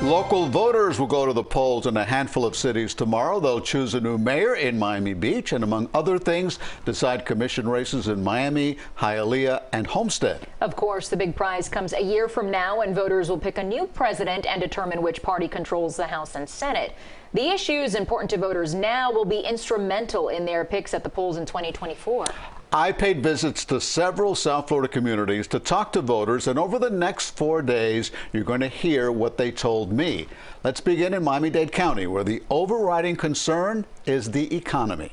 Local voters will go to the polls in a handful of cities tomorrow. They'll choose a new mayor in Miami Beach and, among other things, decide commission races in Miami, Hialeah, and Homestead. Of course, the big prize comes a year from now, and voters will pick a new president and determine which party controls the House and Senate. The issues important to voters now will be instrumental in their picks at the polls in 2024. I paid visits to several South Florida communities to talk to voters, and over the next 4 days, you're going to hear what they told me. Let's begin in Miami-Dade County, where the overriding concern is the economy.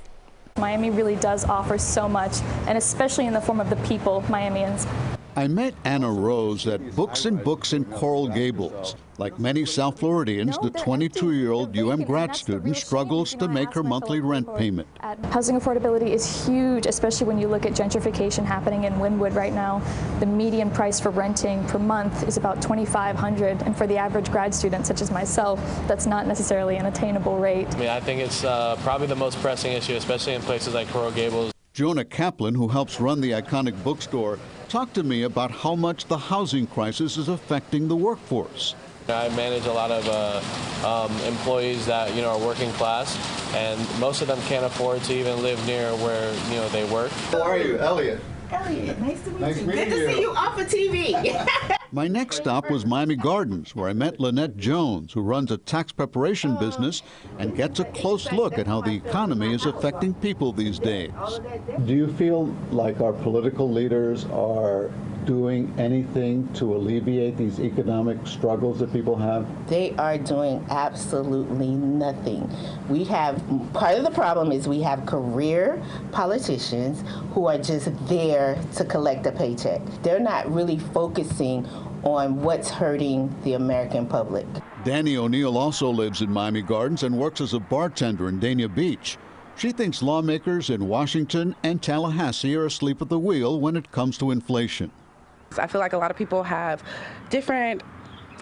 Miami really does offer so much, and especially in the form of the people, Miamians. I met Anna Rose at Books and Books in Coral Gables. Like many South Floridians, the 22-year-old UM grad student struggles to make her monthly rent payment. Housing affordability is huge, especially when you look at gentrification happening in Wynwood right now. The median price for renting per month is about $2,500, and for the average grad student, such as myself, that's not necessarily an attainable rate. I think it's probably the most pressing issue, especially in places like Coral Gables. Jonah Kaplan, who helps run the iconic bookstore, talked to me about how much the housing crisis is affecting the workforce. I manage a lot of employees that are working class, and most of them can't afford to even live near where they work. How are you, Elliot? Elliot, nice to meet you. Good to see you off of TV. My next stop was Miami Gardens, where I met Lynette Jones, who runs a tax preparation business and gets a close look at how the economy is affecting people these days. Do you feel like our political leaders are doing anything to alleviate these economic struggles that people have? They are doing absolutely nothing. We have, part of the problem is we have career politicians who are just there to collect a paycheck. They're not really focusing on what's hurting the American public. Danny O'Neill also lives in Miami Gardens and works as a bartender in Dania Beach. She thinks lawmakers in Washington and Tallahassee are asleep at the wheel when it comes to inflation. I feel like a lot of people have different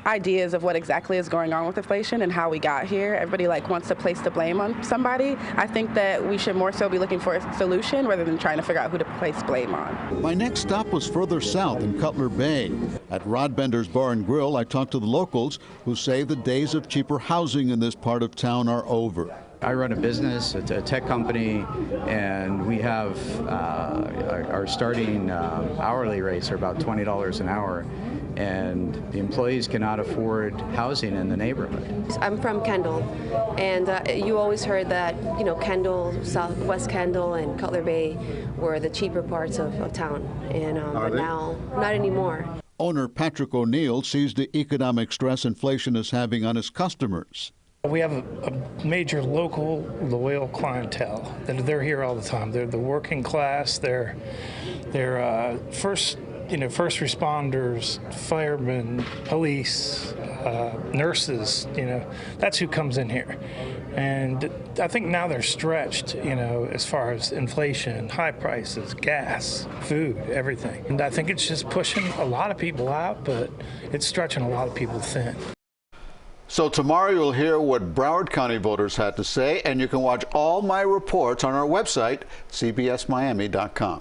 ideas of what exactly is going on with inflation and how we got here. Everybody wants to place the blame on somebody. I think that we should more so be looking for a solution rather than trying to figure out who to place blame on. My next stop was further south in Cutler Bay. At Rod Bender's Bar and Grill, I talked to the locals who say the days of cheaper housing in this part of town are over. I run a business, it's a tech company, and we have our starting hourly rates are about $20 an hour, and the employees cannot afford housing in the neighborhood. I'm from Kendall, and you always heard that Kendall, Southwest Kendall, and Cutler Bay were the cheaper parts of town, and but now not anymore. Owner Patrick O'Neill sees the economic stress inflation is having on his customers. We have a major local loyal clientele that they're here all the time. They're the working class. They're first responders, firemen, police, nurses. That's who comes in here. And I think now they're stretched, as far as inflation, high prices, gas, food, everything. And I think it's just pushing a lot of people out, but it's stretching a lot of people thin. So tomorrow you'll hear what Broward County voters had to say, and you can watch all my reports on our website, cbsmiami.com.